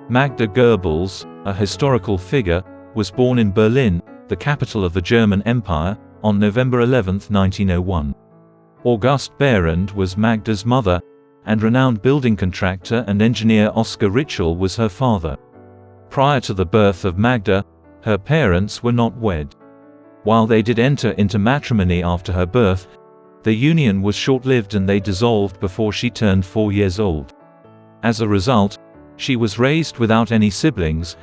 Magda Goebbels, a historical figure, was born in Berlin, the capital of the German Empire, on November 11, 1901. August Behrend was Magda's mother, and renowned building contractor and engineer Oskar Ritschl was her father. Prior to the birth of Magda, her parents were not wed. While they did enter into matrimony after her birth, the union was short-lived and they dissolved before she turned 4 years old. As a result, she was raised without any siblings,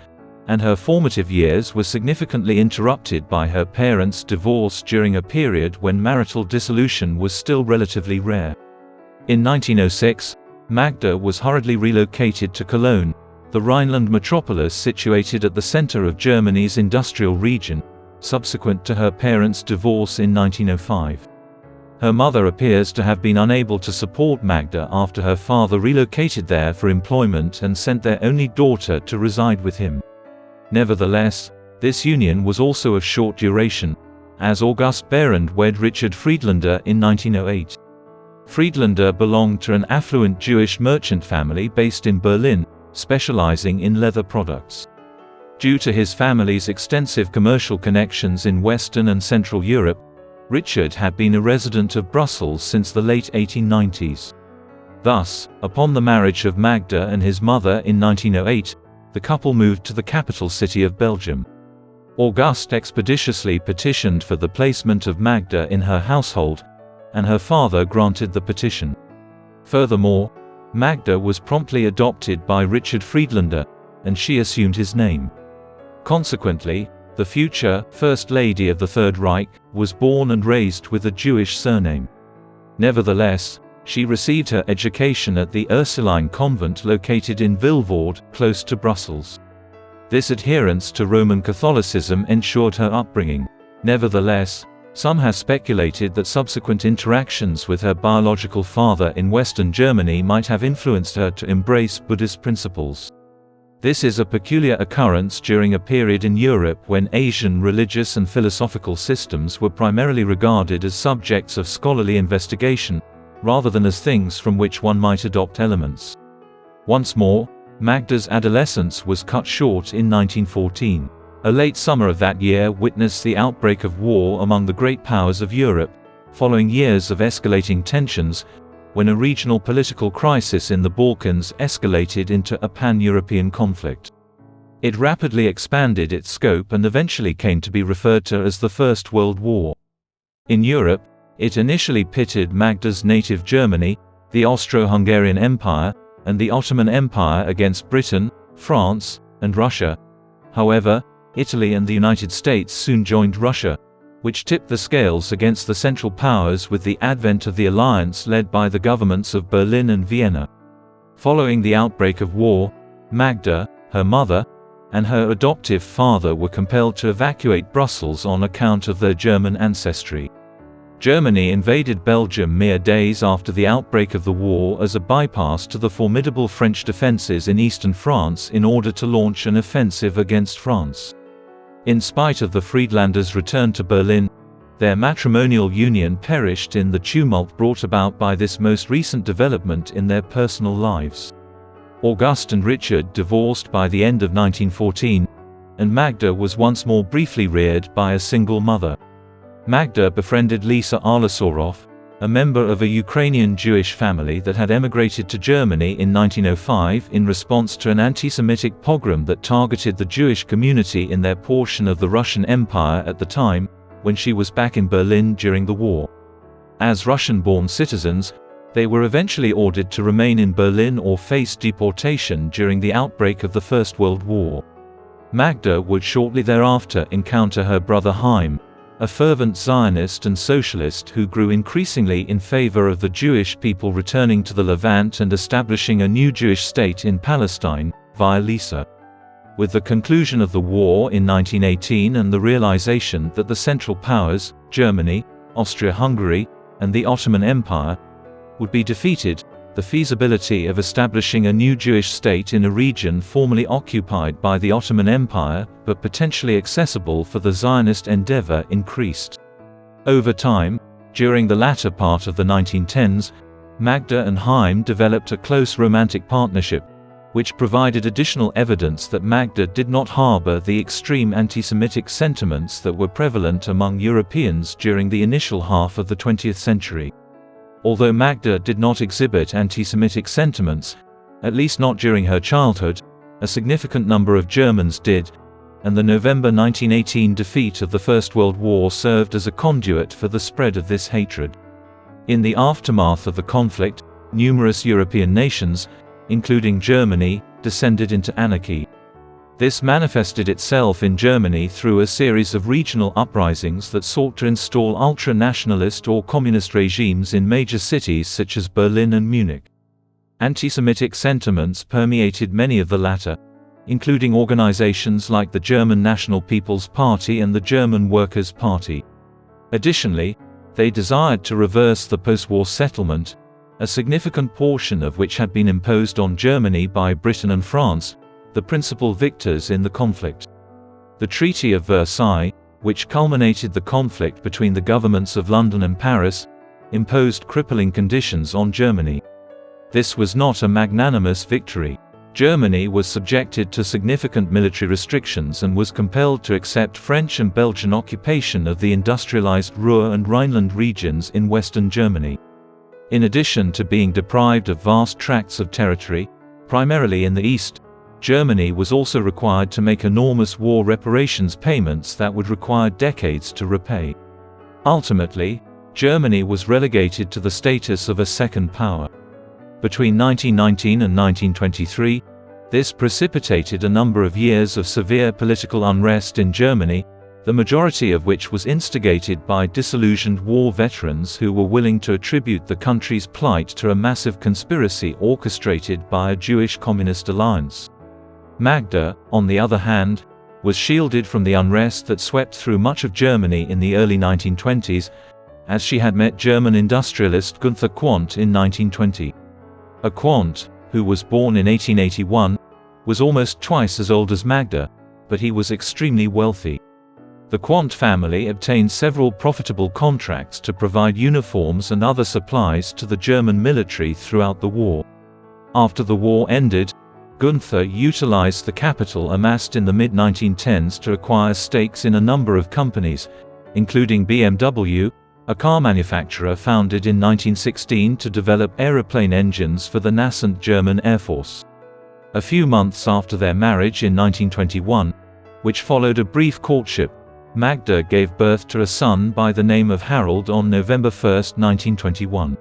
and her formative years were significantly interrupted by her parents' divorce during a period when marital dissolution was still relatively rare. In 1906, Magda was hurriedly relocated to Cologne, the Rhineland metropolis situated at the center of Germany's industrial region, subsequent to her parents' divorce in 1905. Her mother appears to have been unable to support Magda after her father relocated there for employment and sent their only daughter to reside with him. Nevertheless, this union was also of short duration, as August Behrend wed Richard Friedlander in 1908. Friedlander belonged to an affluent Jewish merchant family based in Berlin, specializing in leather products. Due to his family's extensive commercial connections in Western and Central Europe, Richard had been a resident of Brussels since the late 1890s. Thus, upon the marriage of Magda and his mother in 1908, the couple moved to the capital city of Belgium. August expeditiously petitioned for the placement of Magda in her household, and her father granted the petition. Furthermore, Magda was promptly adopted by Richard Friedlander, and she assumed his name. Consequently, the future First Lady of the Third Reich was born and raised with a Jewish surname. Nevertheless, she received her education at the Ursuline convent located in Vilvoorde, close to Brussels. This adherence to Roman Catholicism ensured her upbringing. Nevertheless, some have speculated that subsequent interactions with her biological father in Western Germany might have influenced her to embrace Buddhist principles. This is a peculiar occurrence during a period in Europe when Asian religious and philosophical systems were primarily regarded as subjects of scholarly investigation, rather than as things from which one might adopt elements. Once more, Magda's adolescence was cut short in 1914. A late summer of that year witnessed the outbreak of war among the great powers of Europe, following years of escalating tensions, when a regional political crisis in the Balkans escalated into a pan-European conflict. It rapidly expanded its scope and eventually came to be referred to as the First World War. In Europe, it initially pitted Magda's native Germany, the Austro-Hungarian Empire, and the Ottoman Empire against Britain, France, and Russia. However, Italy and the United States soon joined Russia, which tipped the scales against the Central Powers with the advent of the alliance led by the governments of Berlin and Vienna. Following the outbreak of war, Magda, her mother, and her adoptive father were compelled to evacuate Brussels on account of their German ancestry. Germany invaded Belgium mere days after the outbreak of the war as a bypass to the formidable French defenses in eastern France in order to launch an offensive against France. In spite of the Friedlanders' return to Berlin, their matrimonial union perished in the tumult brought about by this most recent development in their personal lives. August and Richard divorced by the end of 1914, and Magda was once more briefly reared by a single mother. Magda befriended Lisa Arlosorov, a member of a Ukrainian Jewish family that had emigrated to Germany in 1905 in response to an anti-Semitic pogrom that targeted the Jewish community in their portion of the Russian Empire at the time, when she was back in Berlin during the war. As Russian-born citizens, they were eventually ordered to remain in Berlin or face deportation during the outbreak of the First World War. Magda would shortly thereafter encounter her brother Chaim, a fervent Zionist and socialist who grew increasingly in favor of the Jewish people returning to the Levant and establishing a new Jewish state in Palestine, via Lisa. With the conclusion of the war in 1918 and the realization that the Central Powers, Germany, Austria-Hungary, and the Ottoman Empire, would be defeated, the feasibility of establishing a new Jewish state in a region formerly occupied by the Ottoman Empire, but potentially accessible for the Zionist endeavor, increased. Over time, during the latter part of the 1910s, Magda and Chaim developed a close romantic partnership, which provided additional evidence that Magda did not harbor the extreme anti-Semitic sentiments that were prevalent among Europeans during the initial half of the 20th century. Although Magda did not exhibit anti-Semitic sentiments, at least not during her childhood, a significant number of Germans did, and the November 1918 defeat of the First World War served as a conduit for the spread of this hatred. In the aftermath of the conflict, numerous European nations, including Germany, descended into anarchy. This manifested itself in Germany through a series of regional uprisings that sought to install ultra-nationalist or communist regimes in major cities such as Berlin and Munich. Anti-Semitic sentiments permeated many of the latter, including organizations like the German National People's Party and the German Workers' Party. Additionally, they desired to reverse the post-war settlement, a significant portion of which had been imposed on Germany by Britain and France, the principal victors in the conflict. The Treaty of Versailles, which culminated the conflict between the governments of London and Paris, imposed crippling conditions on Germany. This was not a magnanimous victory. Germany was subjected to significant military restrictions and was compelled to accept French and Belgian occupation of the industrialized Ruhr and Rhineland regions in western Germany. In addition to being deprived of vast tracts of territory, primarily in the east, Germany was also required to make enormous war reparations payments that would require decades to repay. Ultimately, Germany was relegated to the status of a second power. Between 1919 and 1923, this precipitated a number of years of severe political unrest in Germany, the majority of which was instigated by disillusioned war veterans who were willing to attribute the country's plight to a massive conspiracy orchestrated by a Jewish communist alliance. Magda, on the other hand, was shielded from the unrest that swept through much of Germany in the early 1920s, as she had met German industrialist Günther Quandt in 1920. Quandt, who was born in 1881, was almost twice as old as Magda, but he was extremely wealthy. The Quandt family obtained several profitable contracts to provide uniforms and other supplies to the German military throughout the war. After the war ended, Günther utilized the capital amassed in the mid-1910s to acquire stakes in a number of companies, including BMW, a car manufacturer founded in 1916 to develop aeroplane engines for the nascent German Air Force. A few months after their marriage in 1921, which followed a brief courtship, Magda gave birth to a son by the name of Harold on November 1, 1921.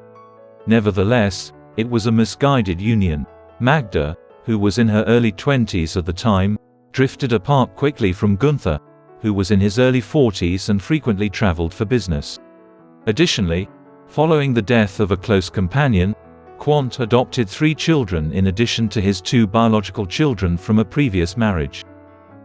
Nevertheless, it was a misguided union. Magda, who was in her early 20s at the time, drifted apart quickly from Günther, who was in his early 40s and frequently traveled for business. Additionally, following the death of a close companion, Quandt adopted 3 children in addition to his 2 biological children from a previous marriage.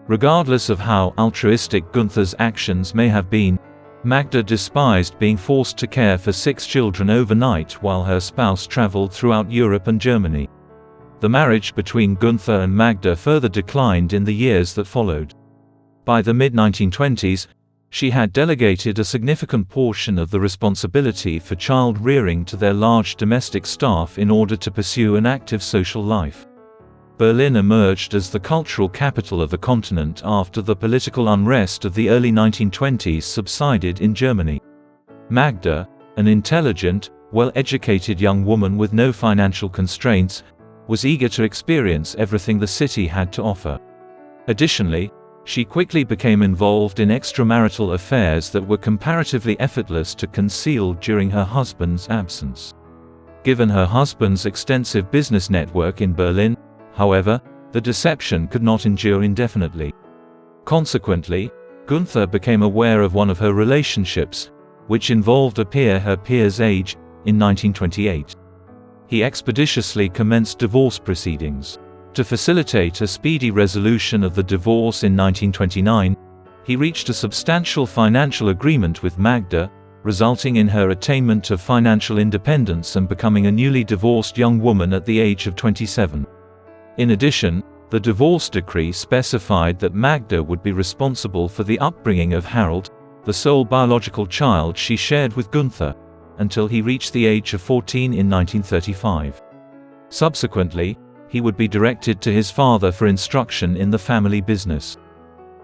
Regardless of how altruistic Günther's actions may have been, Magda despised being forced to care for 6 children overnight while her spouse traveled throughout Europe and Germany. The marriage between Günther and Magda further declined in the years that followed. By the mid-1920s, she had delegated a significant portion of the responsibility for child rearing to their large domestic staff in order to pursue an active social life. Berlin emerged as the cultural capital of the continent after the political unrest of the early 1920s subsided in Germany. Magda, an intelligent, well-educated young woman with no financial constraints, was eager to experience everything the city had to offer. Additionally, she quickly became involved in extramarital affairs that were comparatively effortless to conceal during her husband's absence. Given her husband's extensive business network in Berlin, however, the deception could not endure indefinitely. Consequently, Günther became aware of one of her relationships, which involved a peer her peer's age, in 1928. He expeditiously commenced divorce proceedings. To facilitate a speedy resolution of the divorce in 1929, he reached a substantial financial agreement with Magda, resulting in her attainment of financial independence and becoming a newly divorced young woman at the age of 27. In addition, the divorce decree specified that Magda would be responsible for the upbringing of Harold, the sole biological child she shared with Günther, until he reached the age of 14 in 1935. Subsequently, he would be directed to his father for instruction in the family business.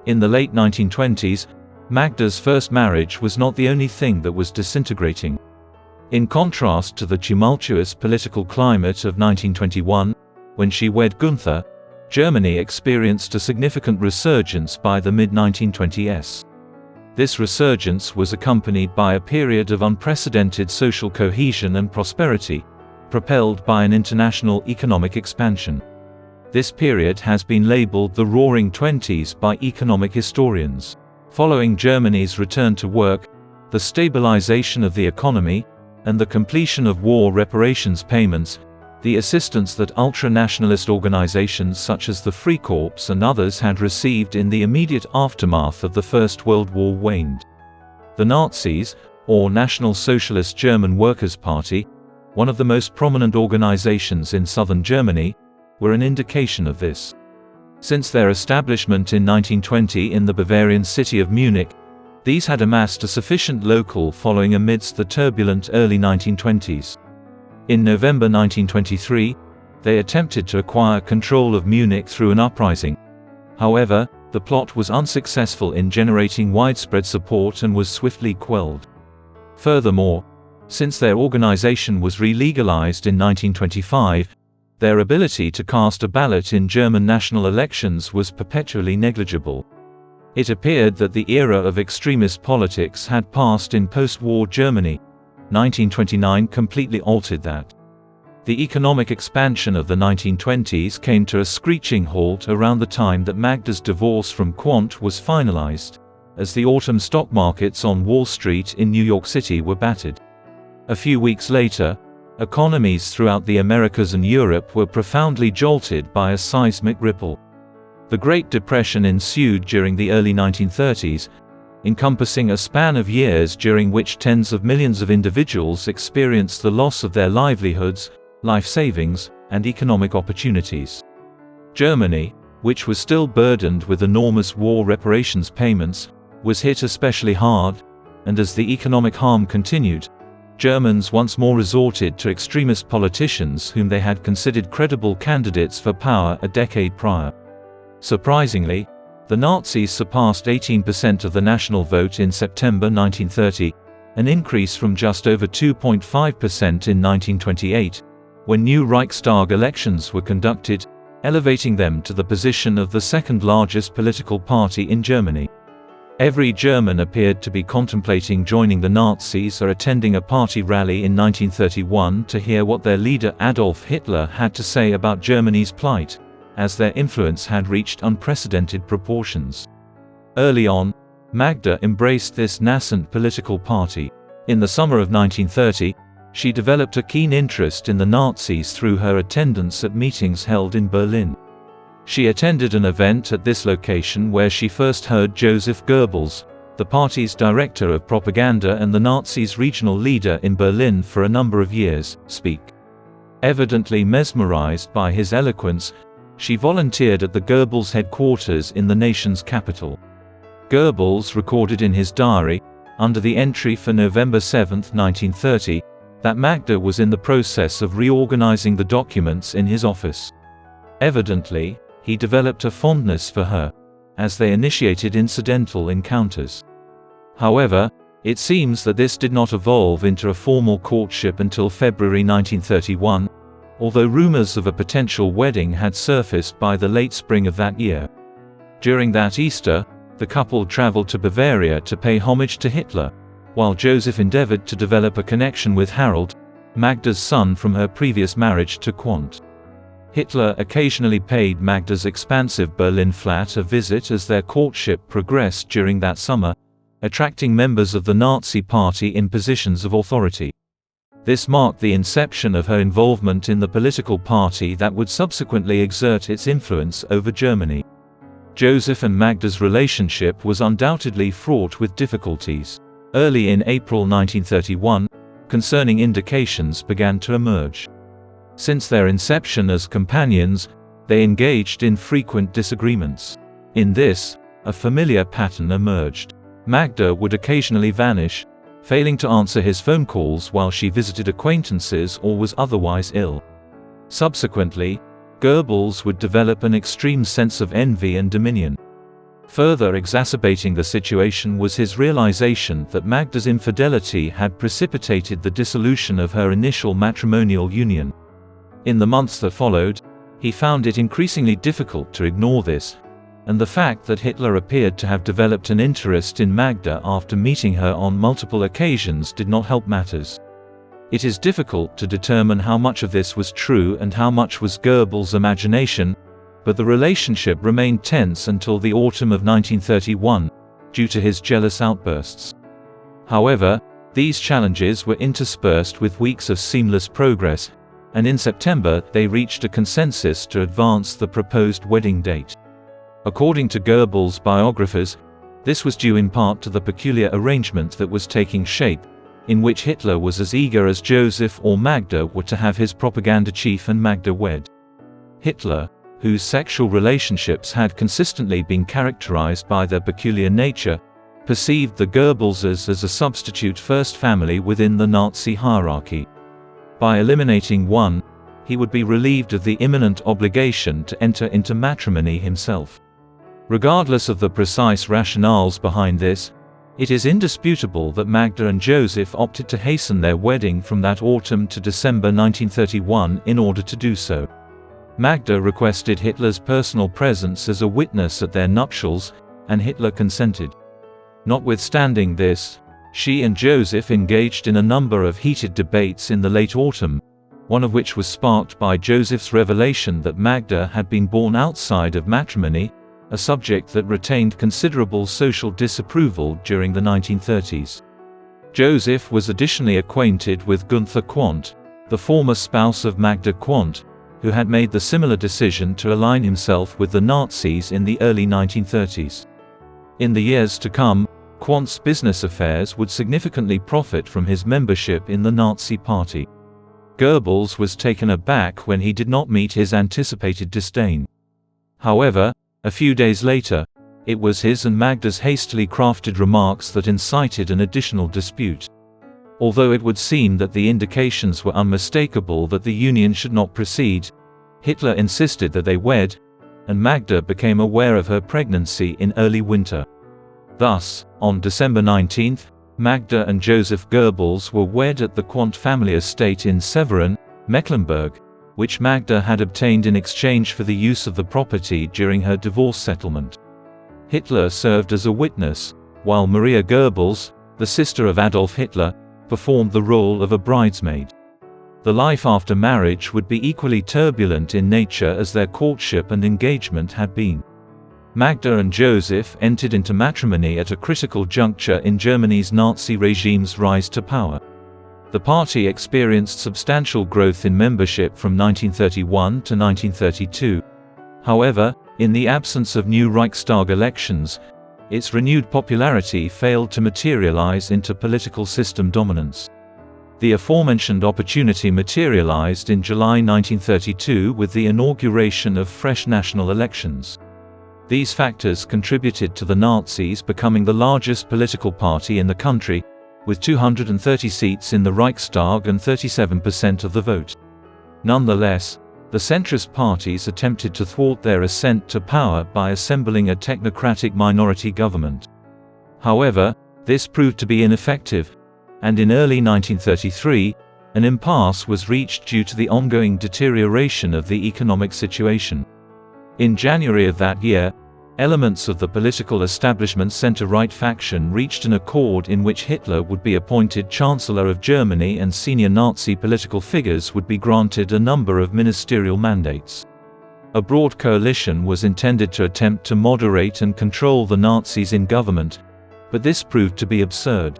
In the late 1920s, Magda's first marriage was not the only thing that was disintegrating. In contrast to the tumultuous political climate of 1921, when she wed Gunther, Germany experienced a significant resurgence by the mid-1920s. This resurgence was accompanied by a period of unprecedented social cohesion and prosperity, propelled by an international economic expansion. This period has been labeled the Roaring Twenties by economic historians. Following Germany's return to work, the stabilization of the economy, and the completion of war reparations payments, the assistance that ultra-nationalist organizations such as the Freikorps and others had received in the immediate aftermath of the First World War waned. The Nazis, or National Socialist German Workers' Party, one of the most prominent organizations in southern Germany, were an indication of this. Since their establishment in 1920 in the Bavarian city of Munich, these had amassed a sufficient local following amidst the turbulent early 1920s. In November 1923, they attempted to acquire control of Munich through an uprising. However, the plot was unsuccessful in generating widespread support and was swiftly quelled. Furthermore, since their organization was re-legalized in 1925, their ability to cast a ballot in German national elections was perpetually negligible. It appeared that the era of extremist politics had passed in post-war Germany. 1929 completely altered that. The economic expansion of the 1920s came to a screeching halt around the time that Magda's divorce from Quandt was finalized, as the autumn stock markets on Wall Street in New York City were battered. A few weeks later, economies throughout the Americas and Europe were profoundly jolted by a seismic ripple. The Great Depression ensued during the early 1930s, encompassing a span of years during which tens of millions of individuals experienced the loss of their livelihoods, life savings, and economic opportunities. Germany, which was still burdened with enormous war reparations payments, was hit especially hard, and as the economic harm continued, Germans once more resorted to extremist politicians whom they had considered credible candidates for power a decade prior. Surprisingly, the Nazis surpassed 18% of the national vote in September 1930, an increase from just over 2.5% in 1928, when new Reichstag elections were conducted, elevating them to the position of the second largest political party in Germany. Every German appeared to be contemplating joining the Nazis or attending a party rally in 1931 to hear what their leader Adolf Hitler had to say about Germany's plight, as their influence had reached unprecedented proportions. Early on, Magda embraced this nascent political party. In the summer of 1930, she developed a keen interest in the Nazis through her attendance at meetings held in Berlin. She attended an event at this location where she first heard Joseph Goebbels, the party's director of propaganda and the Nazis' regional leader in Berlin for a number of years, speak. Evidently mesmerized by his eloquence, she volunteered at the Goebbels headquarters in the nation's capital. Goebbels recorded in his diary, under the entry for November 7, 1930, that Magda was in the process of reorganizing the documents in his office. Evidently, he developed a fondness for her, as they initiated incidental encounters. However, it seems that this did not evolve into a formal courtship until February 1931, although rumors of a potential wedding had surfaced by the late spring of that year. During that Easter, the couple traveled to Bavaria to pay homage to Hitler, while Joseph endeavored to develop a connection with Harold, Magda's son from her previous marriage to Quandt. Hitler occasionally paid Magda's expansive Berlin flat a visit as their courtship progressed during that summer, attracting members of the Nazi Party in positions of authority. This marked the inception of her involvement in the political party that would subsequently exert its influence over Germany. Joseph and Magda's relationship was undoubtedly fraught with difficulties. Early in April 1931, concerning indications began to emerge. Since their inception as companions, they engaged in frequent disagreements. In this, a familiar pattern emerged. Magda would occasionally vanish, failing to answer his phone calls while she visited acquaintances or was otherwise ill. Subsequently, Goebbels would develop an extreme sense of envy and dominion. Further exacerbating the situation was his realization that Magda's infidelity had precipitated the dissolution of her initial matrimonial union. In the months that followed, he found it increasingly difficult to ignore this, and the fact that Hitler appeared to have developed an interest in Magda after meeting her on multiple occasions did not help matters. It is difficult to determine how much of this was true and how much was Goebbels' imagination, but the relationship remained tense until the autumn of 1931, due to his jealous outbursts. However, these challenges were interspersed with weeks of seamless progress, and in September they reached a consensus to advance the proposed wedding date. According to Goebbels' biographers, this was due in part to the peculiar arrangement that was taking shape, in which Hitler was as eager as Joseph or Magda were to have his propaganda chief and Magda wed. Hitler, whose sexual relationships had consistently been characterized by their peculiar nature, perceived the Goebbelses as a substitute first family within the Nazi hierarchy. By eliminating one, he would be relieved of the imminent obligation to enter into matrimony himself. Regardless of the precise rationales behind this, it is indisputable that Magda and Joseph opted to hasten their wedding from that autumn to December 1931 in order to do so. Magda requested Hitler's personal presence as a witness at their nuptials, and Hitler consented. Notwithstanding this, she and Joseph engaged in a number of heated debates in the late autumn, one of which was sparked by Joseph's revelation that Magda had been born outside of matrimony, a subject that retained considerable social disapproval during the 1930s. Joseph was additionally acquainted with Gunther Quandt, the former spouse of Magda Quandt, who had made the similar decision to align himself with the Nazis in the early 1930s. In the years to come, Quandt's business affairs would significantly profit from his membership in the Nazi Party. Goebbels was taken aback when he did not meet his anticipated disdain. However, a few days later, it was his and Magda's hastily crafted remarks that incited an additional dispute. Although it would seem that the indications were unmistakable that the union should not proceed, Hitler insisted that they wed, and Magda became aware of her pregnancy in early winter. Thus, on December 19, Magda and Joseph Goebbels were wed at the Quandt family estate in Severn, Mecklenburg, which Magda had obtained in exchange for the use of the property during her divorce settlement. Hitler served as a witness, while Maria Goebbels, the sister of Adolf Hitler, performed the role of a bridesmaid. The life after marriage would be equally turbulent in nature as their courtship and engagement had been. Magda and Joseph entered into matrimony at a critical juncture in Germany's Nazi regime's rise to power. The party experienced substantial growth in membership from 1931 to 1932. However, in the absence of new Reichstag elections, its renewed popularity failed to materialize into political system dominance. The aforementioned opportunity materialized in July 1932 with the inauguration of fresh national elections. These factors contributed to the Nazis becoming the largest political party in the country, with 230 seats in the Reichstag and 37% of the vote. Nonetheless, the centrist parties attempted to thwart their ascent to power by assembling a technocratic minority government. However, this proved to be ineffective, and in early 1933, an impasse was reached due to the ongoing deterioration of the economic situation. In January of that year, elements of the political establishment's center-right faction reached an accord in which Hitler would be appointed Chancellor of Germany and senior Nazi political figures would be granted a number of ministerial mandates. A broad coalition was intended to attempt to moderate and control the Nazis in government, but this proved to be absurd.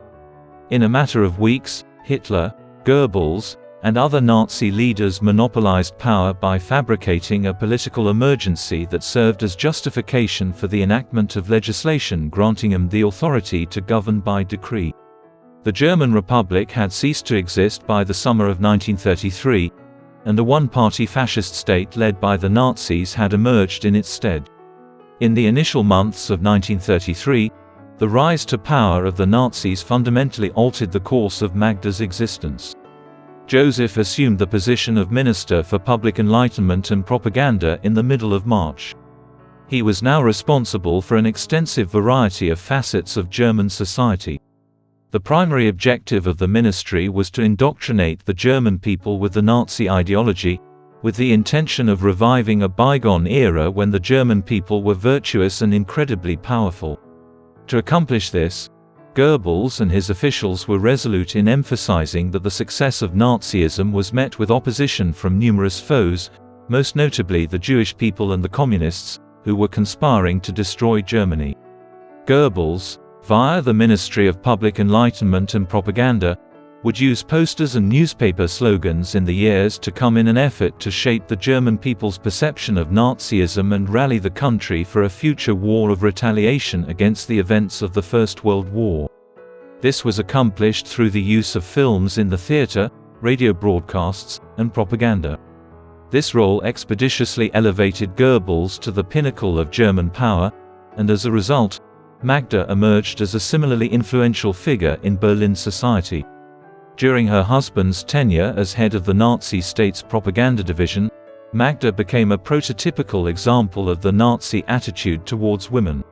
In a matter of weeks, Hitler, Goebbels, and other Nazi leaders monopolized power by fabricating a political emergency that served as justification for the enactment of legislation granting them the authority to govern by decree. The German Republic had ceased to exist by the summer of 1933, and a one-party fascist state led by the Nazis had emerged in its stead. In the initial months of 1933, the rise to power of the Nazis fundamentally altered the course of Magda's existence. Joseph assumed the position of Minister for Public Enlightenment and Propaganda in the middle of March. He was now responsible for an extensive variety of facets of German society. The primary objective of the ministry was to indoctrinate the German people with the Nazi ideology, with the intention of reviving a bygone era when the German people were virtuous and incredibly powerful. To accomplish this, Goebbels and his officials were resolute in emphasizing that the success of Nazism was met with opposition from numerous foes, most notably the Jewish people and the Communists, who were conspiring to destroy Germany. Goebbels, via the Ministry of Public Enlightenment and Propaganda, would use posters and newspaper slogans in the years to come in an effort to shape the German people's perception of Nazism and rally the country for a future war of retaliation against the events of the First World War. This was accomplished through the use of films in the theater, radio broadcasts, and propaganda. This role expeditiously elevated Goebbels to the pinnacle of German power, and as a result, Magda emerged as a similarly influential figure in Berlin society. During her husband's tenure as head of the Nazi state's propaganda division, Magda became a prototypical example of the Nazi attitude towards women.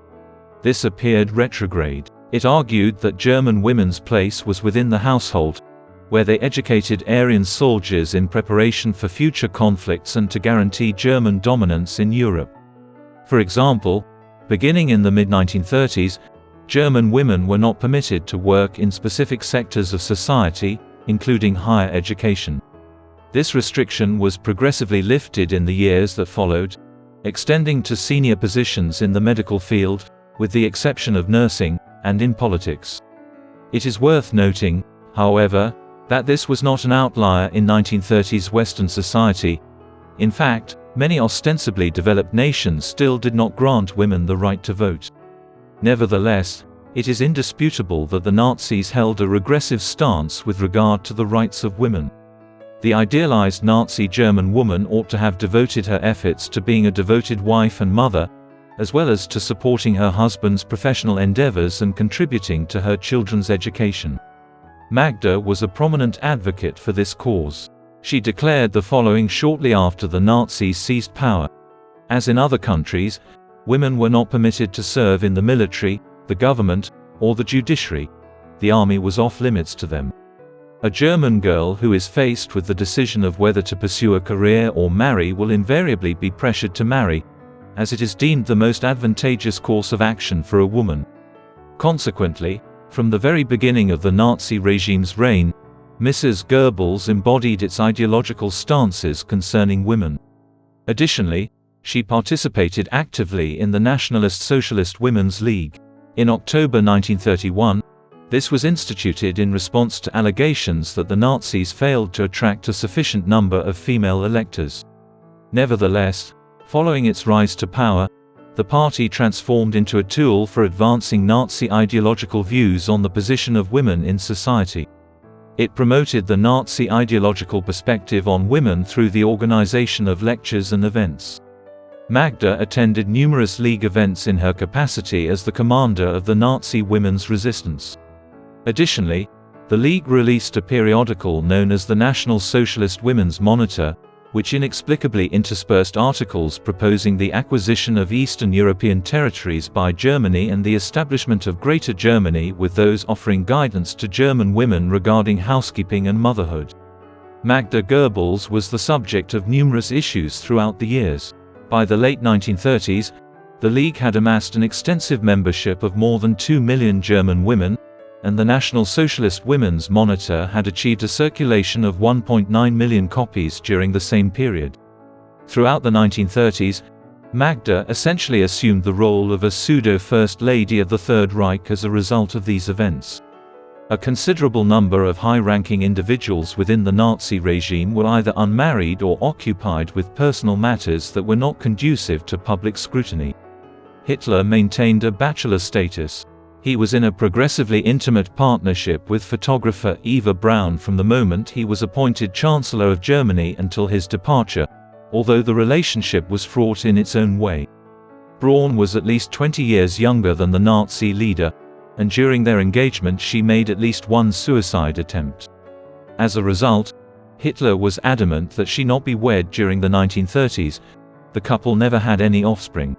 This appeared retrograde. It argued that German women's place was within the household, where they educated Aryan soldiers in preparation for future conflicts and to guarantee German dominance in Europe. For example, beginning in the mid-1930s, German women were not permitted to work in specific sectors of society, including higher education. This restriction was progressively lifted in the years that followed, extending to senior positions in the medical field, with the exception of nursing, and in politics. It is worth noting, however, that this was not an outlier in 1930s Western society. In fact, many ostensibly developed nations still did not grant women the right to vote. Nevertheless, it is indisputable that the Nazis held a regressive stance with regard to the rights of women. The idealized Nazi German woman ought to have devoted her efforts to being a devoted wife and mother, as well as to supporting her husband's professional endeavors and contributing to her children's education. Magda was a prominent advocate for this cause. She declared the following shortly after the Nazis seized power. As in other countries, women were not permitted to serve in the military, the government, or the judiciary. The army was off limits to them. A German girl who is faced with the decision of whether to pursue a career or marry will invariably be pressured to marry, as it is deemed the most advantageous course of action for a woman. Consequently, from the very beginning of the Nazi regime's reign, Mrs. Goebbels embodied its ideological stances concerning women. Additionally, she participated actively in the Nationalist Socialist Women's League. In October 1931, this was instituted in response to allegations that the Nazis failed to attract a sufficient number of female electors. Nevertheless, following its rise to power, the party transformed into a tool for advancing Nazi ideological views on the position of women in society. It promoted the Nazi ideological perspective on women through the organization of lectures and events. Magda attended numerous League events in her capacity as the commander of the Nazi women's resistance. Additionally, the League released a periodical known as the National Socialist Women's Monitor, which inexplicably interspersed articles proposing the acquisition of Eastern European territories by Germany and the establishment of Greater Germany, with those offering guidance to German women regarding housekeeping and motherhood. Magda Goebbels was the subject of numerous issues throughout the years. By the late 1930s, the League had amassed an extensive membership of more than 2 million German women, and the National Socialist Women's Monitor had achieved a circulation of 1.9 million copies during the same period. Throughout the 1930s, Magda essentially assumed the role of a pseudo-First Lady of the Third Reich as a result of these events. A considerable number of high-ranking individuals within the Nazi regime were either unmarried or occupied with personal matters that were not conducive to public scrutiny. Hitler maintained a bachelor status. He was in a progressively intimate partnership with photographer Eva Braun from the moment he was appointed Chancellor of Germany until his departure, although the relationship was fraught in its own way. Braun was at least 20 years younger than the Nazi leader, and during their engagement she made at least one suicide attempt. As a result, Hitler was adamant that she not be wed during the 1930s. The couple never had any offspring.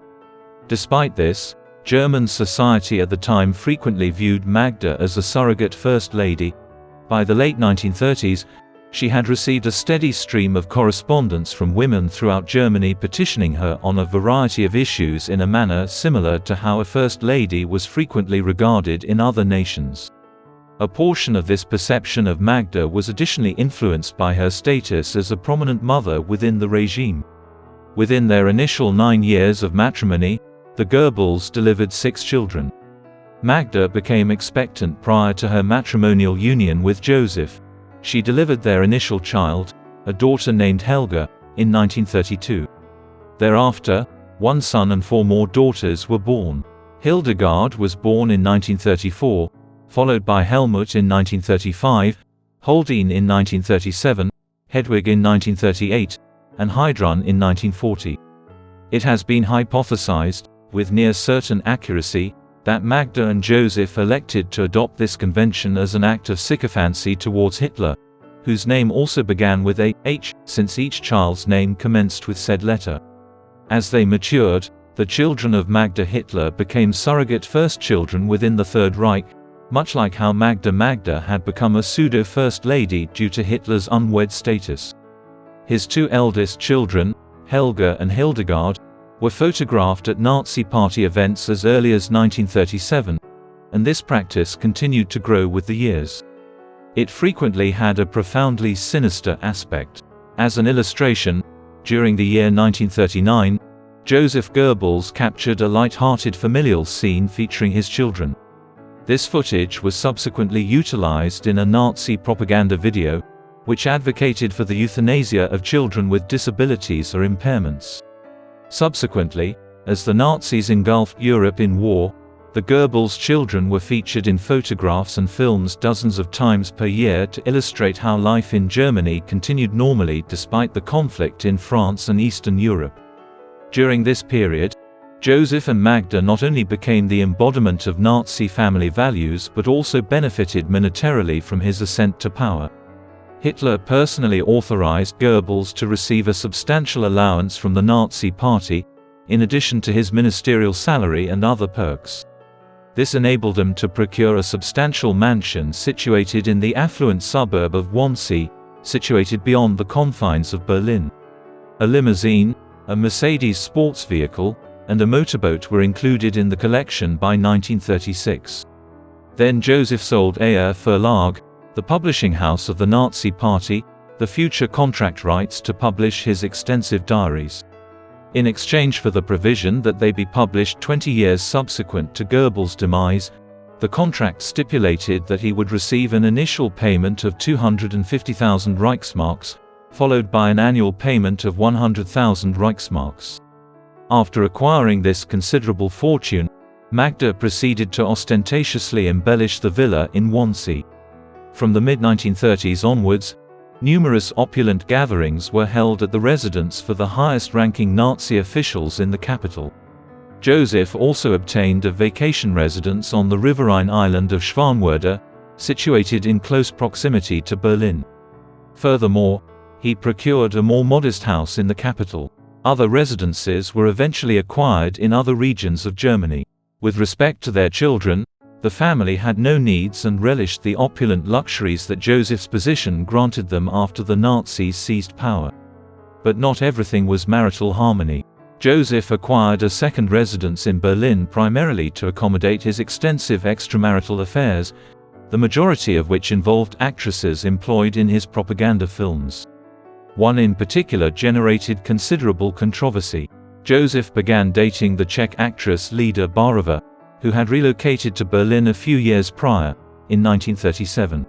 Despite this, German society at the time frequently viewed Magda as a surrogate first lady. By the late 1930s, she had received a steady stream of correspondence from women throughout Germany petitioning her on a variety of issues in a manner similar to how a first lady was frequently regarded in other nations. A portion of this perception of Magda was additionally influenced by her status as a prominent mother within the regime. Within their initial 9 years of matrimony, the Goebbels delivered 6 children. Magda became expectant prior to her matrimonial union with Joseph. She delivered their initial child, a daughter named Helga, in 1932. Thereafter, 1 son and 4 more daughters were born. Hildegard was born in 1934, followed by Helmut in 1935, Holdine in 1937, Hedwig in 1938, and Heidrun in 1940. It has been hypothesized, with near certain accuracy, that Magda and Joseph elected to adopt this convention as an act of sycophancy towards Hitler, whose name also began with a H, since each child's name commenced with said letter. As they matured, the children of Magda Hitler became surrogate first children within the Third Reich, much like how Magda had become a pseudo-first lady due to Hitler's unwed status. His 2 eldest children, Helga and Hildegard, were photographed at Nazi party events as early as 1937, and this practice continued to grow with the years. It frequently had a profoundly sinister aspect. As an illustration, during the year 1939, Joseph Goebbels captured a light-hearted familial scene featuring his children. This footage was subsequently utilized in a Nazi propaganda video, which advocated for the euthanasia of children with disabilities or impairments. Subsequently, as the Nazis engulfed Europe in war, the Goebbels children were featured in photographs and films dozens of times per year to illustrate how life in Germany continued normally despite the conflict in France and Eastern Europe. During this period, Joseph and Magda not only became the embodiment of Nazi family values but also benefited monetarily from his ascent to power. Hitler personally authorized Goebbels to receive a substantial allowance from the Nazi Party, in addition to his ministerial salary and other perks. This enabled him to procure a substantial mansion situated in the affluent suburb of Wannsee, situated beyond the confines of Berlin. A limousine, a Mercedes sports vehicle, and a motorboat were included in the collection by 1936. Then Joseph sold Ayer Verlag, the publishing house of the Nazi Party, the future contract rights to publish his extensive diaries. In exchange for the provision that they be published 20 years subsequent to Goebbels' demise, the contract stipulated that he would receive an initial payment of 250,000 Reichsmarks, followed by an annual payment of 100,000 Reichsmarks. After acquiring this considerable fortune, Magda proceeded to ostentatiously embellish the villa in Wannsee. From the mid-1930s onwards, numerous opulent gatherings were held at the residence for the highest-ranking Nazi officials in the capital. Joseph also obtained a vacation residence on the riverine island of Schwanwörde, situated in close proximity to Berlin. Furthermore, he procured a more modest house in the capital. Other residences were eventually acquired in other regions of Germany. With respect to their children, the family had no needs and relished the opulent luxuries that Joseph's position granted them after the Nazis seized power. But not everything was marital harmony. Joseph acquired a second residence in Berlin primarily to accommodate his extensive extramarital affairs, the majority of which involved actresses employed in his propaganda films. One in particular generated considerable controversy. Joseph began dating the Czech actress Lida Barova, who had relocated to Berlin a few years prior, in 1937.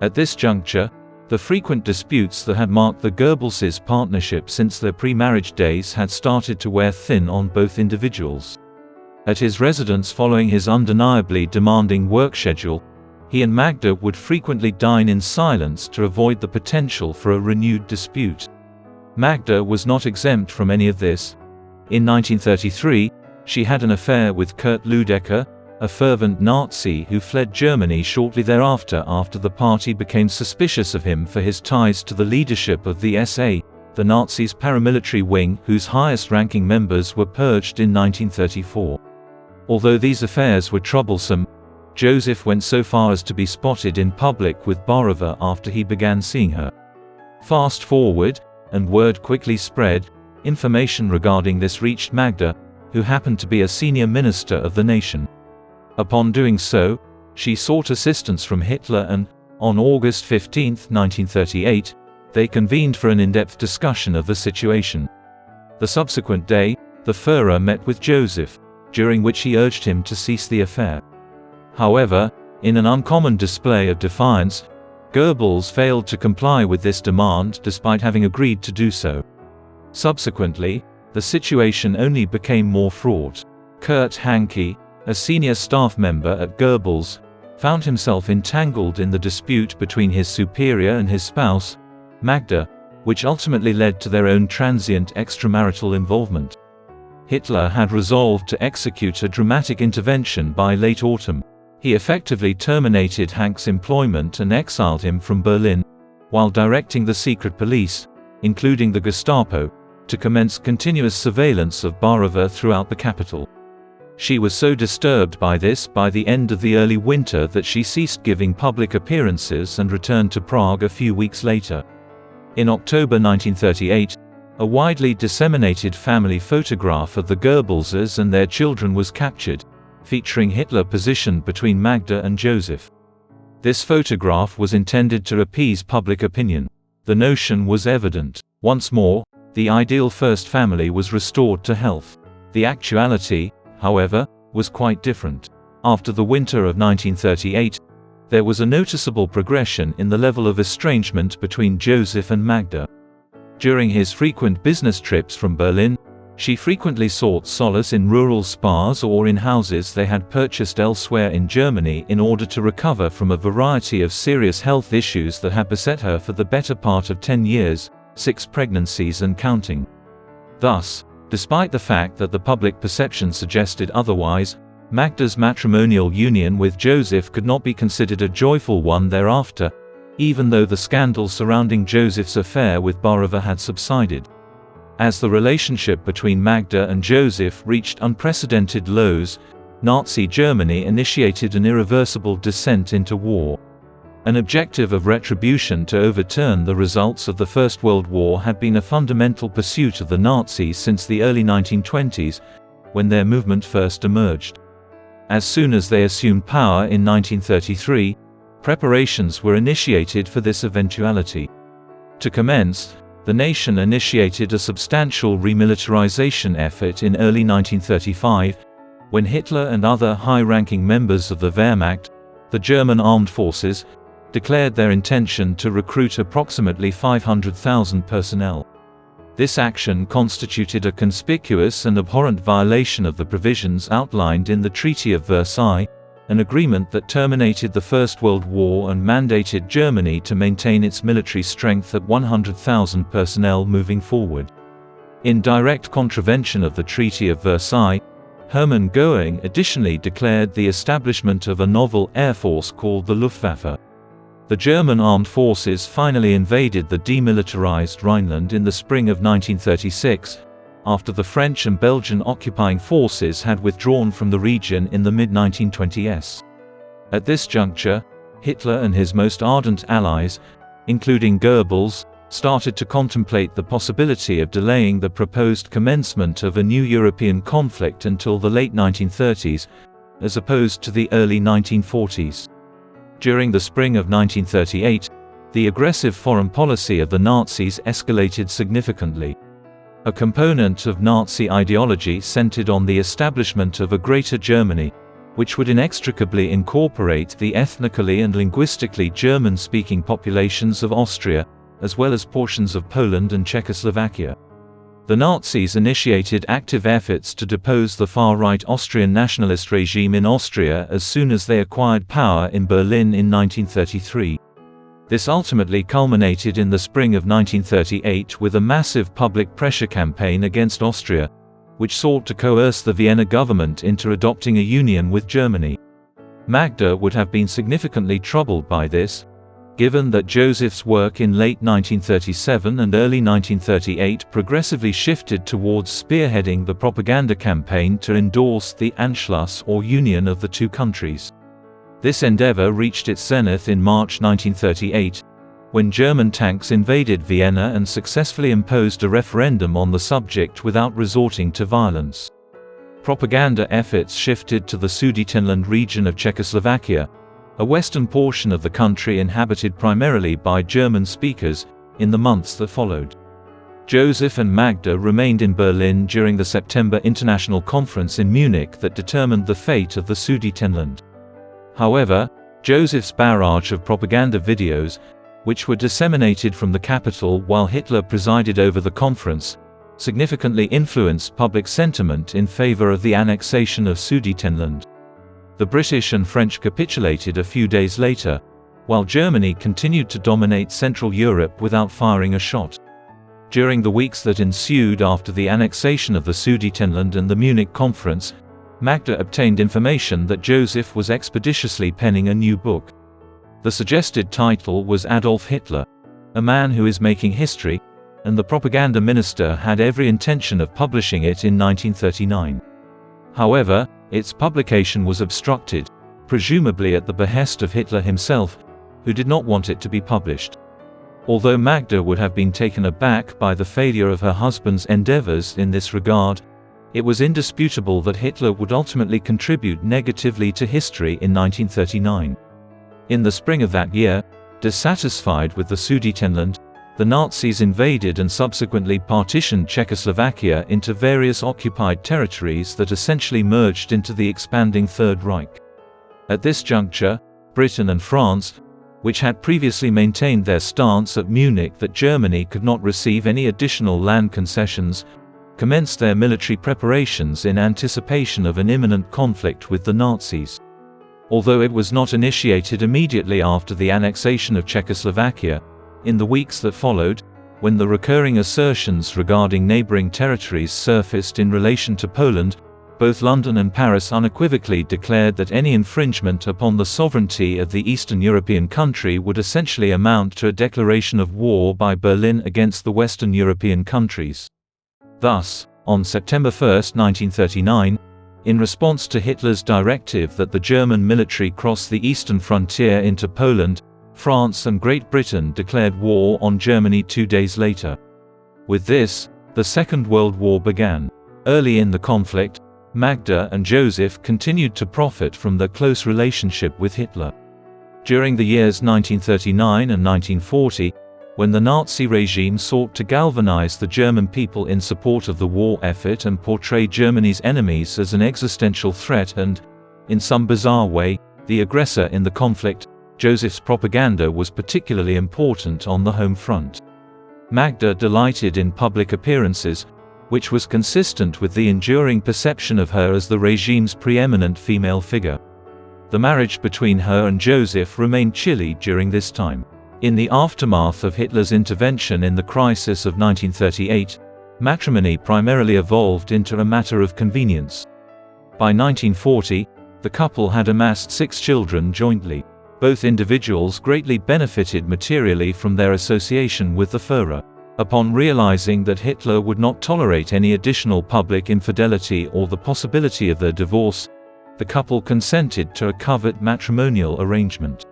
At this juncture, the frequent disputes that had marked the Goebbels' partnership since their pre-marriage days had started to wear thin on both individuals. At his residence following his undeniably demanding work schedule, he and Magda would frequently dine in silence to avoid the potential for a renewed dispute. Magda was not exempt from any of this. In 1933, she had an affair with Kurt Lüdecker, a fervent Nazi who fled Germany shortly thereafter after the party became suspicious of him for his ties to the leadership of the SA, the Nazis' paramilitary wing whose highest-ranking members were purged in 1934. Although these affairs were troublesome, Joseph went so far as to be spotted in public with Borova after he began seeing her. Fast forward, and word quickly spread, information regarding this reached Magda, who happened to be a senior minister of the nation. Upon doing so, she sought assistance from Hitler and, on August 15, 1938, they convened for an in-depth discussion of the situation. The subsequent day, the Führer met with Joseph, during which he urged him to cease the affair. However, in an uncommon display of defiance, Goebbels failed to comply with this demand despite having agreed to do so. Subsequently, the situation only became more fraught. Kurt Hanke, a senior staff member at Goebbels, found himself entangled in the dispute between his superior and his spouse, Magda, which ultimately led to their own transient extramarital involvement. Hitler had resolved to execute a dramatic intervention by late autumn. He effectively terminated Hanke's employment and exiled him from Berlin, while directing the secret police, including the Gestapo, to commence continuous surveillance of Borova throughout the capital. She was so disturbed by this by the end of the early winter that she ceased giving public appearances and returned to Prague a few weeks later. In October 1938, a widely disseminated family photograph of the Goebbelses and their children was captured, featuring Hitler positioned between Magda and Joseph. This photograph was intended to appease public opinion. The notion was evident. Once more, the ideal first family was restored to health. The actuality, however, was quite different. After the winter of 1938, there was a noticeable progression in the level of estrangement between Joseph and Magda. During his frequent business trips from Berlin, she frequently sought solace in rural spas or in houses they had purchased elsewhere in Germany in order to recover from a variety of serious health issues that had beset her for the better part of 10 years, 6 pregnancies and counting. Thus, despite the fact that the public perception suggested otherwise, Magda's matrimonial union with Joseph could not be considered a joyful one thereafter, even though the scandal surrounding Joseph's affair with Borova had subsided. As the relationship between Magda and Joseph reached unprecedented lows, Nazi Germany initiated an irreversible descent into war. An objective of retribution to overturn the results of the First World War had been a fundamental pursuit of the Nazis since the early 1920s, when their movement first emerged. As soon as they assumed power in 1933, preparations were initiated for this eventuality. To commence, the nation initiated a substantial remilitarization effort in early 1935, when Hitler and other high-ranking members of the Wehrmacht, the German armed forces, declared their intention to recruit approximately 500,000 personnel. This action constituted a conspicuous and abhorrent violation of the provisions outlined in the Treaty of Versailles, an agreement that terminated the First World War and mandated Germany to maintain its military strength at 100,000 personnel moving forward. In direct contravention of the Treaty of Versailles, Hermann Göring additionally declared the establishment of a novel air force called the Luftwaffe. The German armed forces finally invaded the demilitarized Rhineland in the spring of 1936, after the French and Belgian occupying forces had withdrawn from the region in the mid-1920s. At this juncture, Hitler and his most ardent allies, including Goebbels, started to contemplate the possibility of delaying the proposed commencement of a new European conflict until the late 1930s, as opposed to the early 1940s. During the spring of 1938, the aggressive foreign policy of the Nazis escalated significantly. A component of Nazi ideology centered on the establishment of a Greater Germany, which would inextricably incorporate the ethnically and linguistically German-speaking populations of Austria, as well as portions of Poland and Czechoslovakia. The Nazis initiated active efforts to depose the far-right Austrian nationalist regime in Austria as soon as they acquired power in Berlin in 1933. This ultimately culminated in the spring of 1938 with a massive public pressure campaign against Austria, which sought to coerce the Vienna government into adopting a union with Germany. Magda would have been significantly troubled by this, given that Joseph's work in late 1937 and early 1938 progressively shifted towards spearheading the propaganda campaign to endorse the Anschluss or union of the two countries. This endeavor reached its zenith in March 1938, when German tanks invaded Vienna and successfully imposed a referendum on the subject without resorting to violence. Propaganda efforts shifted to the Sudetenland region of Czechoslovakia, a western portion of the country inhabited primarily by German speakers, in the months that followed. Joseph and Magda remained in Berlin during the September International Conference in Munich that determined the fate of the Sudetenland. However, Joseph's barrage of propaganda videos, which were disseminated from the capital while Hitler presided over the conference, significantly influenced public sentiment in favor of the annexation of Sudetenland. The British and French capitulated a few days later, while Germany continued to dominate Central Europe without firing a shot. During the weeks that ensued after the annexation of the Sudetenland and the Munich conference, Magda obtained information that Joseph was expeditiously penning a new book. The suggested title was Adolf Hitler, a man who is making history, and the propaganda minister had every intention of publishing it in 1939. However, its publication was obstructed, presumably at the behest of Hitler himself, who did not want it to be published. Although Magda would have been taken aback by the failure of her husband's endeavors in this regard, it was indisputable that Hitler would ultimately contribute negatively to history in 1939. In the spring of that year, dissatisfied with the Sudetenland, the Nazis invaded and subsequently partitioned Czechoslovakia into various occupied territories that essentially merged into the expanding Third Reich. At this juncture, Britain and France, which had previously maintained their stance at Munich that Germany could not receive any additional land concessions, commenced their military preparations in anticipation of an imminent conflict with the Nazis. Although it was not initiated immediately after the annexation of Czechoslovakia, in the weeks that followed, when the recurring assertions regarding neighboring territories surfaced in relation to Poland, both London and Paris unequivocally declared that any infringement upon the sovereignty of the Eastern European country would essentially amount to a declaration of war by Berlin against the Western European countries. Thus, on September 1, 1939, in response to Hitler's directive that the German military cross the eastern frontier into Poland, France and Great Britain declared war on Germany 2 days later. With this, the Second World War began. Early in the conflict, Magda and Joseph continued to profit from their close relationship with Hitler. During the years 1939 and 1940, when the Nazi regime sought to galvanize the German people in support of the war effort and portray Germany's enemies as an existential threat and, in some bizarre way, the aggressor in the conflict, Joseph's propaganda was particularly important on the home front. Magda delighted in public appearances, which was consistent with the enduring perception of her as the regime's preeminent female figure. The marriage between her and Joseph remained chilly during this time. In the aftermath of Hitler's intervention in the crisis of 1938, matrimony primarily evolved into a matter of convenience. By 1940, the couple had amassed 6 children jointly. Both individuals greatly benefited materially from their association with the Führer. Upon realizing that Hitler would not tolerate any additional public infidelity or the possibility of their divorce, the couple consented to a covert matrimonial arrangement.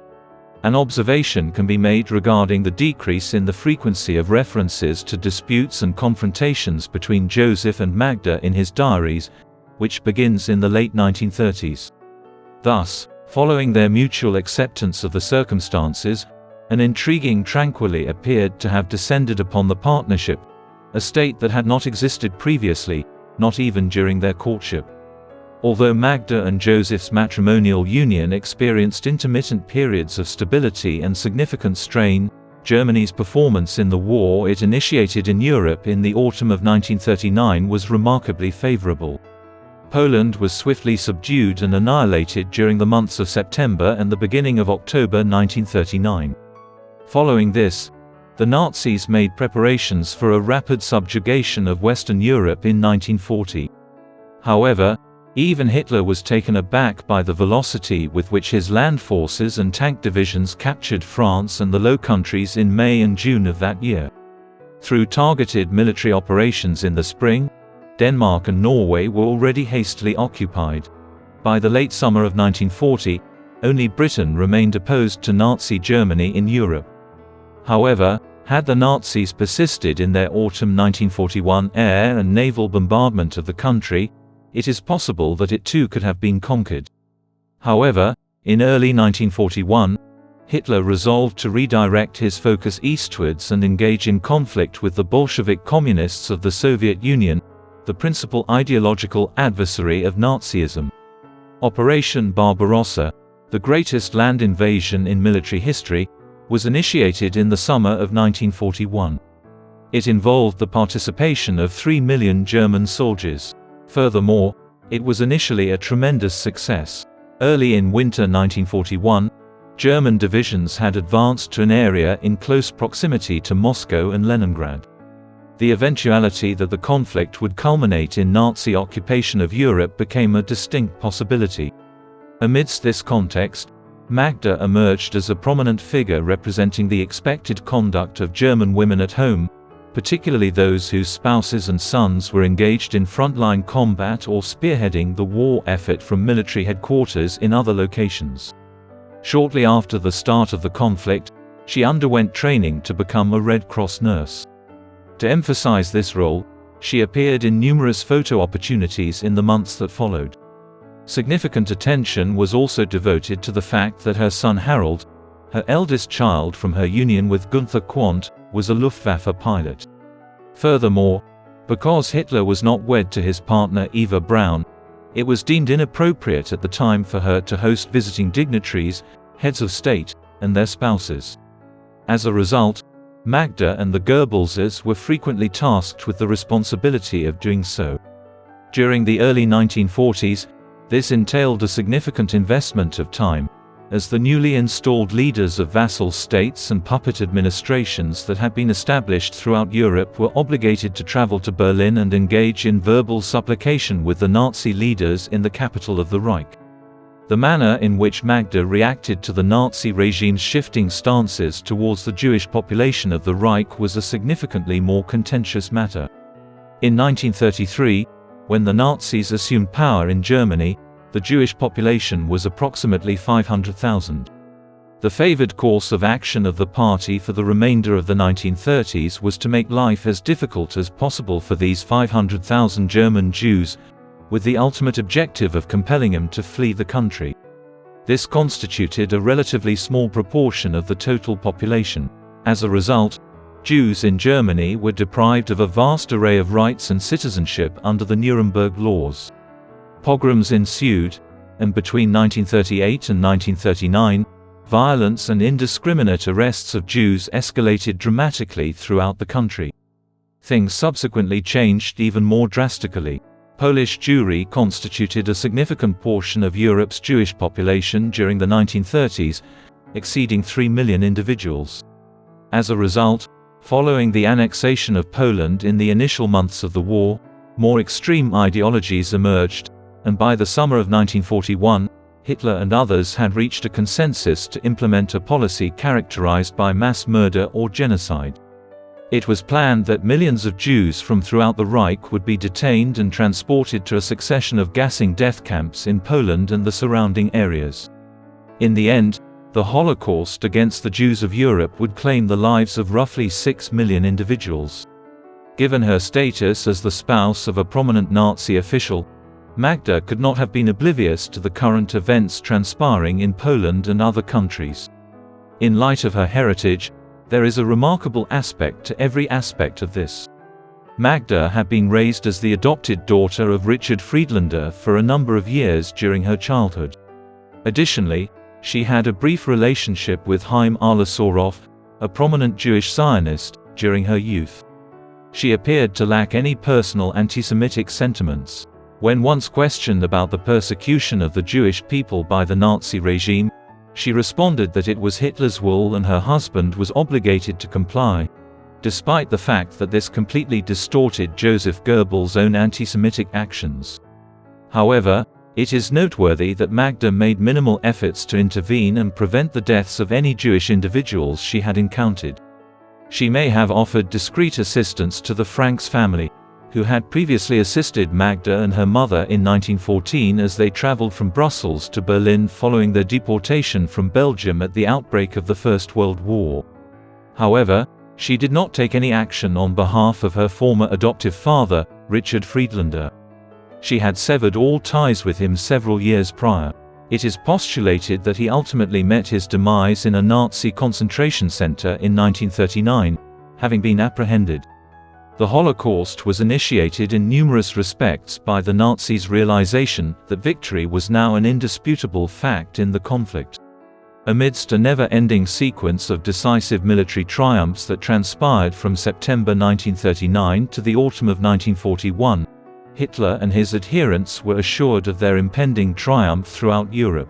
An observation can be made regarding the decrease in the frequency of references to disputes and confrontations between Joseph and Magda in his diaries, which begins in the late 1930s. Thus, following their mutual acceptance of the circumstances, an intriguing tranquility appeared to have descended upon the partnership, a state that had not existed previously, not even during their courtship. Although Magda and Joseph's matrimonial union experienced intermittent periods of stability and significant strain, Germany's performance in the war it initiated in Europe in the autumn of 1939 was remarkably favorable. Poland was swiftly subdued and annihilated during the months of September and the beginning of October 1939. Following this, the Nazis made preparations for a rapid subjugation of Western Europe in 1940. However, even Hitler was taken aback by the velocity with which his land forces and tank divisions captured France and the Low Countries in May and June of that year. Through targeted military operations in the spring, Denmark and Norway were already hastily occupied. By the late summer of 1940, only Britain remained opposed to Nazi Germany in Europe. However, had the Nazis persisted in their autumn 1941 air and naval bombardment of the country, it is possible that it too could have been conquered. However, in early 1941, Hitler resolved to redirect his focus eastwards and engage in conflict with the Bolshevik Communists of the Soviet Union, the principal ideological adversary of Nazism. Operation Barbarossa, the greatest land invasion in military history, was initiated in the summer of 1941. It involved the participation of 3 million German soldiers. Furthermore, it was initially a tremendous success. Early in winter 1941, German divisions had advanced to an area in close proximity to Moscow and Leningrad. The eventuality that the conflict would culminate in Nazi occupation of Europe became a distinct possibility. Amidst this context, Magda emerged as a prominent figure representing the expected conduct of German women at home, particularly those whose spouses and sons were engaged in frontline combat or spearheading the war effort from military headquarters in other locations. Shortly after the start of the conflict, she underwent training to become a Red Cross nurse. To emphasize this role, she appeared in numerous photo opportunities in the months that followed. Significant attention was also devoted to the fact that her son Harold, her eldest child from her union with Gunther Quandt, was a Luftwaffe pilot. Furthermore, because Hitler was not wed to his partner Eva Braun, it was deemed inappropriate at the time for her to host visiting dignitaries, heads of state, and their spouses. As a result, Magda and the Goebbelses were frequently tasked with the responsibility of doing so. During the early 1940s, this entailed a significant investment of time, as the newly installed leaders of vassal states and puppet administrations that had been established throughout Europe were obligated to travel to Berlin and engage in verbal supplication with the Nazi leaders in the capital of the Reich. The manner in which Magda reacted to the Nazi regime's shifting stances towards the Jewish population of the Reich was a significantly more contentious matter. In 1933, when the Nazis assumed power in Germany, the Jewish population was approximately 500,000. The favored course of action of the party for the remainder of the 1930s was to make life as difficult as possible for these 500,000 German Jews, with the ultimate objective of compelling them to flee the country. This constituted a relatively small proportion of the total population. As a result, Jews in Germany were deprived of a vast array of rights and citizenship under the Nuremberg laws. Pogroms ensued, and between 1938 and 1939, violence and indiscriminate arrests of Jews escalated dramatically throughout the country. Things subsequently changed even more drastically. Polish Jewry constituted a significant portion of Europe's Jewish population during the 1930s, exceeding 3 million individuals. As a result, following the annexation of Poland in the initial months of the war, more extreme ideologies emerged, and by the summer of 1941, Hitler and others had reached a consensus to implement a policy characterized by mass murder or genocide. It was planned that millions of Jews from throughout the Reich would be detained and transported to a succession of gassing death camps in Poland and the surrounding areas. In the end, the Holocaust against the Jews of Europe would claim the lives of roughly 6 million individuals. Given her status as the spouse of a prominent Nazi official, Magda could not have been oblivious to the current events transpiring in Poland and other countries. In light of her heritage, there is a remarkable aspect to every aspect of this. Magda had been raised as the adopted daughter of Richard Friedlander for a number of years during her childhood. Additionally, she had a brief relationship with Chaim Alasoroff, a prominent Jewish Zionist, during her youth. She appeared to lack any personal anti-Semitic sentiments. When once questioned about the persecution of the Jewish people by the Nazi regime, she responded that it was Hitler's will and her husband was obligated to comply, despite the fact that this completely distorted Joseph Goebbels' own anti-Semitic actions. However, it is noteworthy that Magda made minimal efforts to intervene and prevent the deaths of any Jewish individuals she had encountered. She may have offered discreet assistance to the Franks family, who had previously assisted Magda and her mother in 1914 as they traveled from Brussels to Berlin following their deportation from Belgium at the outbreak of the First World War. However, she did not take any action on behalf of her former adoptive father, Richard Friedlander. She had severed all ties with him several years prior. It is postulated that he ultimately met his demise in a Nazi concentration center in 1939, having been apprehended. The Holocaust was initiated in numerous respects by the Nazis' realization that victory was now an indisputable fact in the conflict. Amidst a never-ending sequence of decisive military triumphs that transpired from September 1939 to the autumn of 1941, Hitler and his adherents were assured of their impending triumph throughout Europe.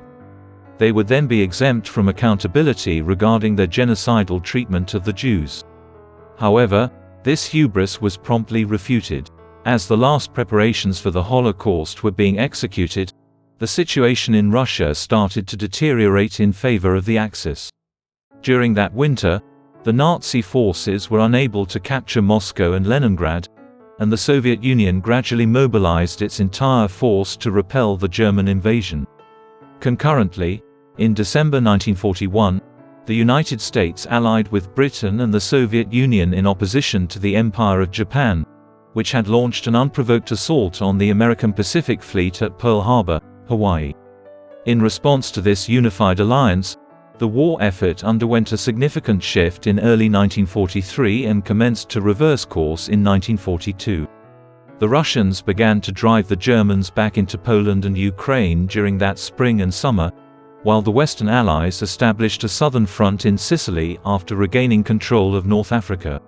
They would then be exempt from accountability regarding their genocidal treatment of the Jews. However, this hubris was promptly refuted. As the last preparations for the Holocaust were being executed, the situation in Russia started to deteriorate in favor of the Axis. During that winter, the Nazi forces were unable to capture Moscow and Leningrad, and the Soviet Union gradually mobilized its entire force to repel the German invasion. Concurrently, in December 1941, the United States allied with Britain and the Soviet Union in opposition to the Empire of Japan, which had launched an unprovoked assault on the American Pacific Fleet at Pearl Harbor, Hawaii. In response to this unified alliance, the war effort underwent a significant shift in early 1943 and commenced to reverse course in 1942. The Russians began to drive the Germans back into Poland and Ukraine during that spring and summer, while the Western Allies established a southern front in Sicily after regaining control of North Africa.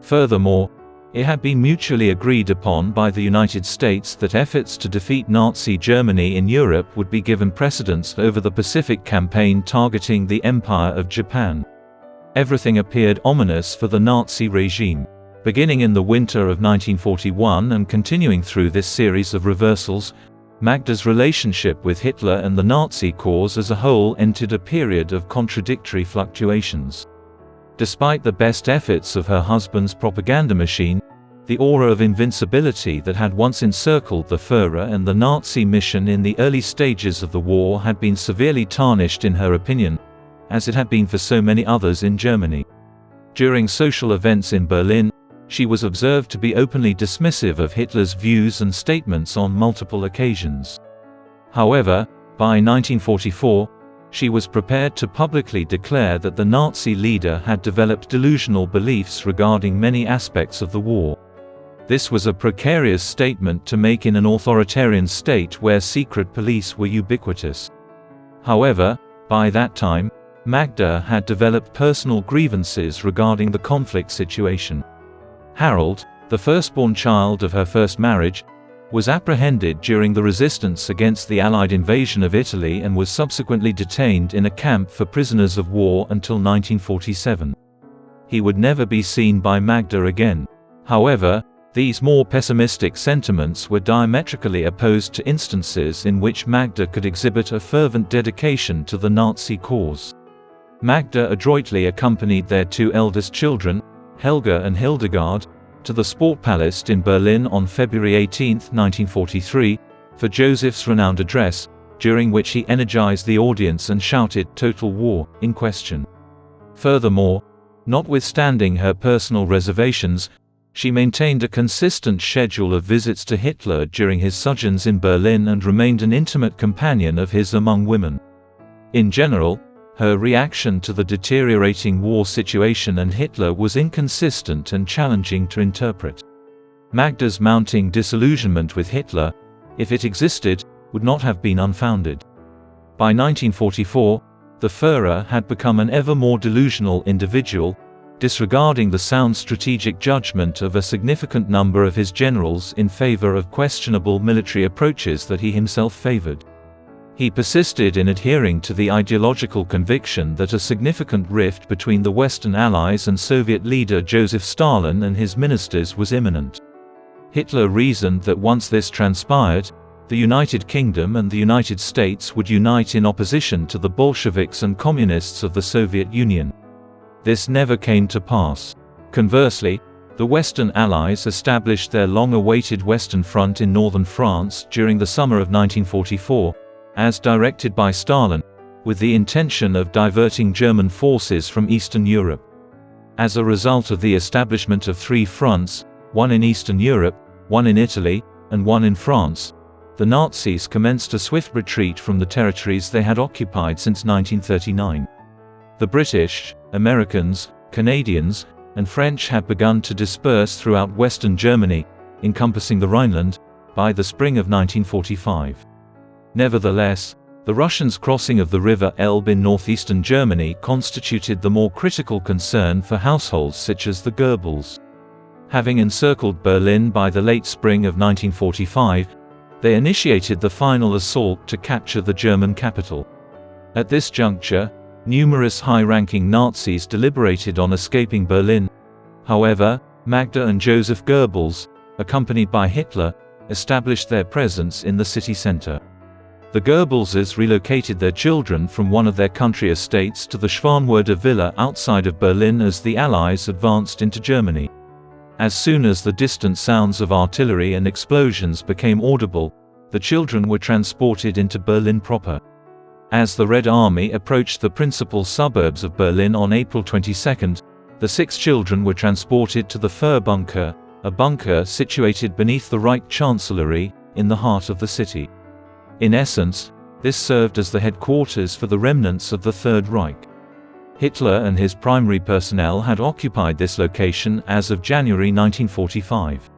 Furthermore, it had been mutually agreed upon by the United States that efforts to defeat Nazi Germany in Europe would be given precedence over the Pacific campaign targeting the Empire of Japan. Everything appeared ominous for the Nazi regime. Beginning in the winter of 1941 and continuing through this series of reversals, Magda's relationship with Hitler and the Nazi cause as a whole entered a period of contradictory fluctuations. Despite the best efforts of her husband's propaganda machine, the aura of invincibility that had once encircled the Führer and the Nazi mission in the early stages of the war had been severely tarnished in her opinion, as it had been for so many others in Germany. During social events in Berlin, she was observed to be openly dismissive of Hitler's views and statements on multiple occasions. However, by 1944, she was prepared to publicly declare that the Nazi leader had developed delusional beliefs regarding many aspects of the war. This was a precarious statement to make in an authoritarian state where secret police were ubiquitous. However, by that time, Magda had developed personal grievances regarding the conflict situation. Harold, the firstborn child of her first marriage, was apprehended during the resistance against the Allied invasion of Italy and was subsequently detained in a camp for prisoners of war until 1947. He would never be seen by Magda again. However, these more pessimistic sentiments were diametrically opposed to instances in which Magda could exhibit a fervent dedication to the Nazi cause. Magda adroitly accompanied their two eldest children, Helga and Hildegard, to the Sportpalast in Berlin on February 18, 1943, for Joseph's renowned address, during which he energized the audience and shouted "Total War" in question. Furthermore, notwithstanding her personal reservations, she maintained a consistent schedule of visits to Hitler during his sojourns in Berlin and remained an intimate companion of his among women. In general, her reaction to the deteriorating war situation and Hitler was inconsistent and challenging to interpret. Magda's mounting disillusionment with Hitler, if it existed, would not have been unfounded. By 1944, the Führer had become an ever more delusional individual, disregarding the sound strategic judgment of a significant number of his generals in favor of questionable military approaches that he himself favored. He persisted in adhering to the ideological conviction that a significant rift between the Western Allies and Soviet leader Joseph Stalin and his ministers was imminent. Hitler reasoned that once this transpired, the United Kingdom and the United States would unite in opposition to the Bolsheviks and Communists of the Soviet Union. This never came to pass. Conversely, the Western Allies established their long-awaited Western Front in northern France during the summer of 1944, as directed by Stalin, with the intention of diverting German forces from Eastern Europe. As a result of the establishment of three fronts, one in Eastern Europe, one in Italy, and one in France, the Nazis commenced a swift retreat from the territories they had occupied since 1939. The British, Americans, Canadians, and French had begun to disperse throughout Western Germany, encompassing the Rhineland, by the spring of 1945. Nevertheless, the Russians' crossing of the River Elbe in northeastern Germany constituted the more critical concern for households such as the Goebbels. Having encircled Berlin by the late spring of 1945, they initiated the final assault to capture the German capital. At this juncture, numerous high-ranking Nazis deliberated on escaping Berlin. However, Magda and Joseph Goebbels, accompanied by Hitler, established their presence in the city center. The Goebbelses relocated their children from one of their country estates to the Schwanwörde Villa outside of Berlin as the Allies advanced into Germany. As soon as the distant sounds of artillery and explosions became audible, the children were transported into Berlin proper. As the Red Army approached the principal suburbs of Berlin on April 22, the 6 children were transported to the Führerbunker, a bunker situated beneath the Reich Chancellery, in the heart of the city. In essence, this served as the headquarters for the remnants of the Third Reich. Hitler and his primary personnel had occupied this location as of January 1945.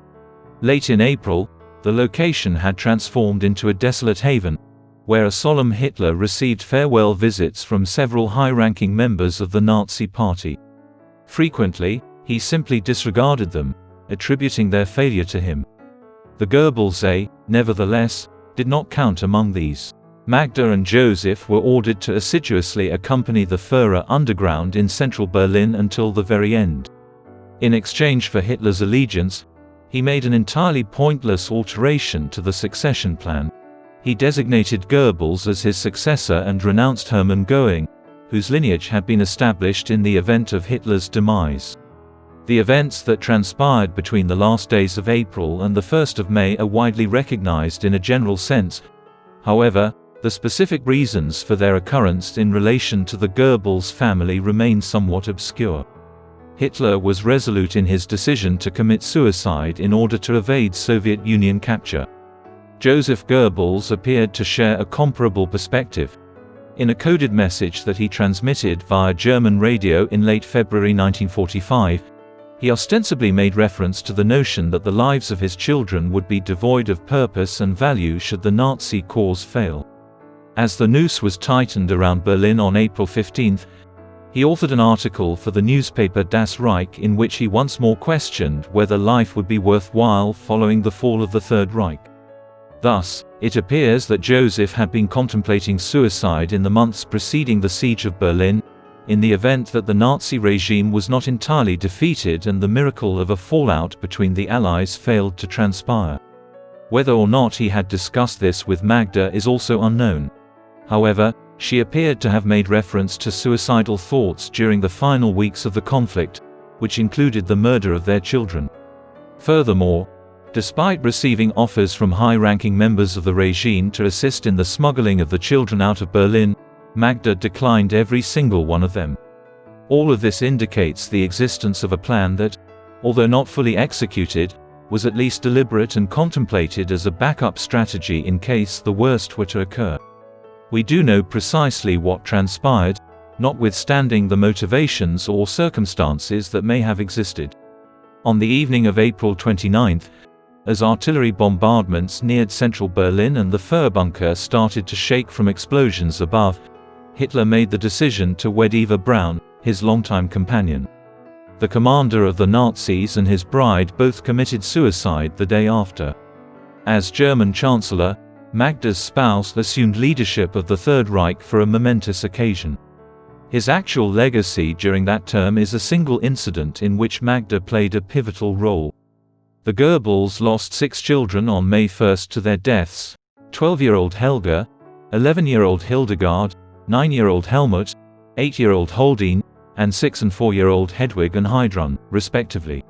Late in April, the location had transformed into a desolate haven, where a solemn Hitler received farewell visits from several high-ranking members of the Nazi Party. Frequently, he simply disregarded them, attributing their failure to him. The Goebbels, nevertheless, did not count among these. Magda and Joseph were ordered to assiduously accompany the Führer underground in central Berlin until the very end. In exchange for Hitler's allegiance, he made an entirely pointless alteration to the succession plan. He designated Goebbels as his successor and renounced Hermann Göring, whose lineage had been established in the event of Hitler's demise. The events that transpired between the last days of April and the 1st of May are widely recognized in a general sense. However, the specific reasons for their occurrence in relation to the Goebbels family remain somewhat obscure. Hitler was resolute in his decision to commit suicide in order to evade Soviet Union capture. Joseph Goebbels appeared to share a comparable perspective. In a coded message that he transmitted via German radio in late February 1945, he ostensibly made reference to the notion that the lives of his children would be devoid of purpose and value should the Nazi cause fail. As the noose was tightened around Berlin on April 15, he authored an article for the newspaper Das Reich in which he once more questioned whether life would be worthwhile following the fall of the Third Reich. Thus, it appears that Joseph had been contemplating suicide in the months preceding the siege of Berlin, in the event that the Nazi regime was not entirely defeated and the miracle of a fallout between the Allies failed to transpire. Whether or not he had discussed this with Magda is also unknown. However, she appeared to have made reference to suicidal thoughts during the final weeks of the conflict, which included the murder of their children. Furthermore, despite receiving offers from high-ranking members of the regime to assist in the smuggling of the children out of Berlin, Magda declined every single one of them. All of this indicates the existence of a plan that, although not fully executed, was at least deliberate and contemplated as a backup strategy in case the worst were to occur. We do know precisely what transpired, notwithstanding the motivations or circumstances that may have existed. On the evening of April 29, as artillery bombardments neared central Berlin and the Führerbunker started to shake from explosions above, Hitler made the decision to wed Eva Braun, his longtime companion. The commander of the Nazis and his bride both committed suicide the day after. As German Chancellor, Magda's spouse assumed leadership of the Third Reich for a momentous occasion. His actual legacy during that term is a single incident in which Magda played a pivotal role. The Goebbels lost 6 children on May 1 to their deaths, 12-year-old Helga, 11-year-old Hildegard, 9-year-old Helmut, 8-year-old Holdine, and 6- and 4-year-old Hedwig and Heidrun, respectively.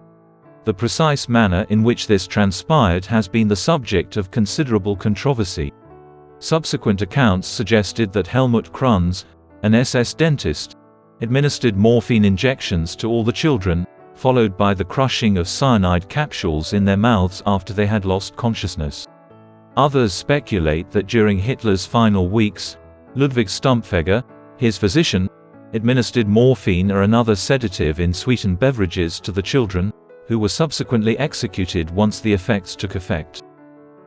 The precise manner in which this transpired has been the subject of considerable controversy. Subsequent accounts suggested that Helmut Krunz, an SS dentist, administered morphine injections to all the children, followed by the crushing of cyanide capsules in their mouths after they had lost consciousness. Others speculate that during Hitler's final weeks, Ludwig Stumpfegger, his physician, administered morphine or another sedative in sweetened beverages to the children, who were subsequently executed once the effects took effect.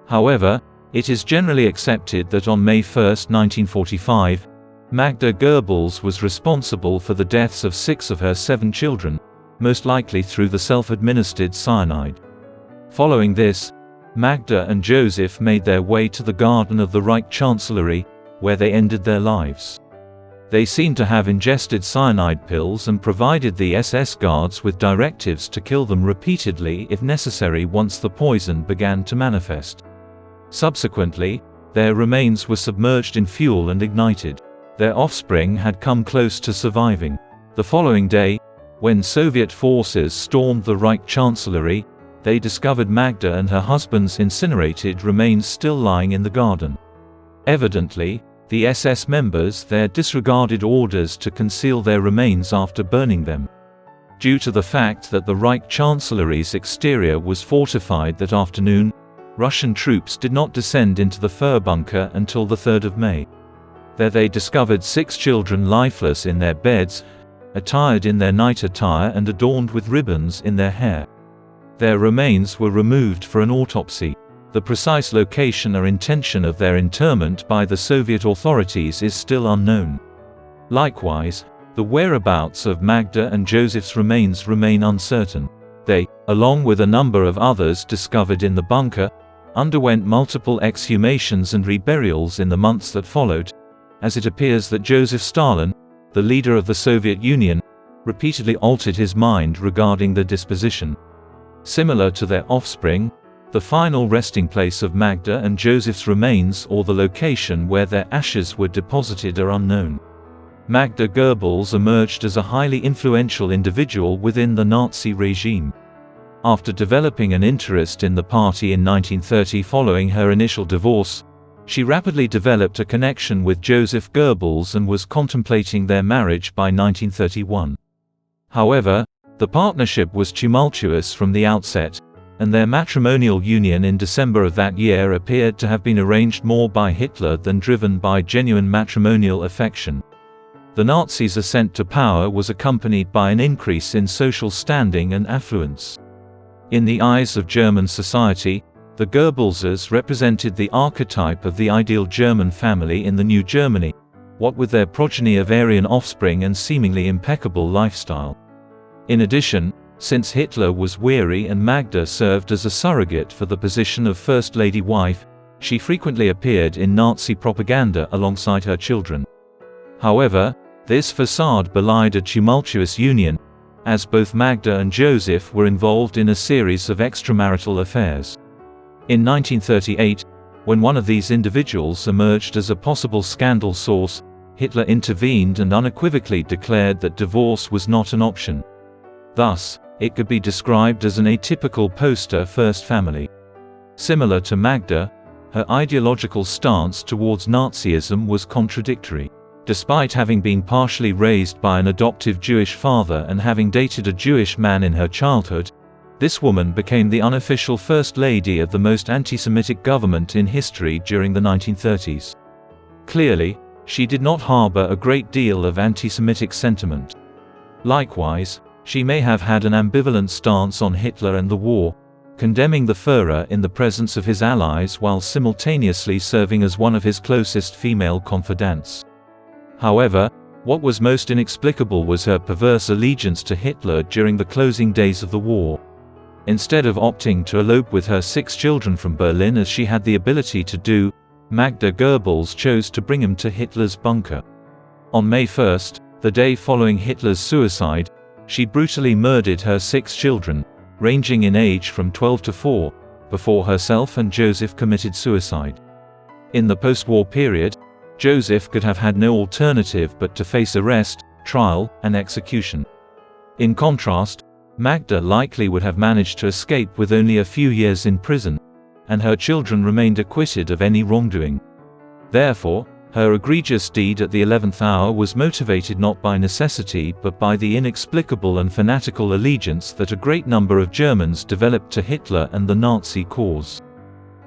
However, it is generally accepted that on May 1, 1945, Magda Goebbels was responsible for the deaths of 6 of her 7 children, most likely through the self-administered cyanide. Following this, Magda and Joseph made their way to the garden of the Reich Chancellery, where they ended their lives. They seem to have ingested cyanide pills and provided the SS guards with directives to kill them repeatedly if necessary once the poison began to manifest. Subsequently, their remains were submerged in fuel and ignited. Their offspring had come close to surviving. The following day, when Soviet forces stormed the Reich Chancellery, they discovered Magda and her husband's incinerated remains still lying in the garden. Evidently, the SS members there disregarded orders to conceal their remains after burning them. Due to the fact that the Reich Chancellery's exterior was fortified that afternoon, Russian troops did not descend into the Führerbunker until the 3rd of May. There they discovered 6 children lifeless in their beds, attired in their night attire and adorned with ribbons in their hair. Their remains were removed for an autopsy. The precise location or intention of their interment by the Soviet authorities is still unknown. Likewise, the whereabouts of Magda and Joseph's remains remain uncertain. They, along with a number of others discovered in the bunker, underwent multiple exhumations and reburials in the months that followed, as it appears that Joseph Stalin, the leader of the Soviet Union, repeatedly altered his mind regarding the disposition. Similar to their offspring, the final resting place of Magda and Joseph's remains or the location where their ashes were deposited are unknown. Magda Goebbels emerged as a highly influential individual within the Nazi regime. After developing an interest in the party in 1930 following her initial divorce, she rapidly developed a connection with Joseph Goebbels and was contemplating their marriage by 1931. However, the partnership was tumultuous from the outset, and their matrimonial union in December of that year appeared to have been arranged more by Hitler than driven by genuine matrimonial affection. The Nazis' ascent to power was accompanied by an increase in social standing and affluence. In the eyes of German society, the Goebbelses represented the archetype of the ideal German family in the New Germany, what with their progeny of Aryan offspring and seemingly impeccable lifestyle. In addition, since Hitler was weary and Magda served as a surrogate for the position of First Lady wife, she frequently appeared in Nazi propaganda alongside her children. However, this facade belied a tumultuous union, as both Magda and Joseph were involved in a series of extramarital affairs. In 1938, when one of these individuals emerged as a possible scandal source, Hitler intervened and unequivocally declared that divorce was not an option. Thus, it could be described as an atypical poster-first family. Similar to Magda, her ideological stance towards Nazism was contradictory. Despite having been partially raised by an adoptive Jewish father and having dated a Jewish man in her childhood, this woman became the unofficial First Lady of the most anti-Semitic government in history during the 1930s. Clearly, she did not harbor a great deal of anti-Semitic sentiment. Likewise, she may have had an ambivalent stance on Hitler and the war, condemning the Führer in the presence of his allies while simultaneously serving as one of his closest female confidants. However, what was most inexplicable was her perverse allegiance to Hitler during the closing days of the war. Instead of opting to elope with her 6 children from Berlin as she had the ability to do, Magda Goebbels chose to bring him to Hitler's bunker. On May 1, the day following Hitler's suicide, she brutally murdered her 6 children, ranging in age from 12 to 4, before herself and Joseph committed suicide. In the post-war period, Joseph could have had no alternative but to face arrest, trial, and execution. In contrast, Magda likely would have managed to escape with only a few years in prison, and her children remained acquitted of any wrongdoing. Therefore, her egregious deed at the 11th hour was motivated not by necessity but by the inexplicable and fanatical allegiance that a great number of Germans developed to Hitler and the Nazi cause.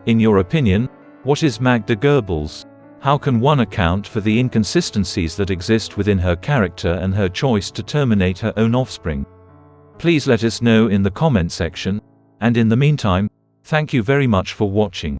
In your opinion, what is Magda Goebbels? How can one account for the inconsistencies that exist within her character and her choice to terminate her own offspring? Please let us know in the comment section, and in the meantime, thank you very much for watching.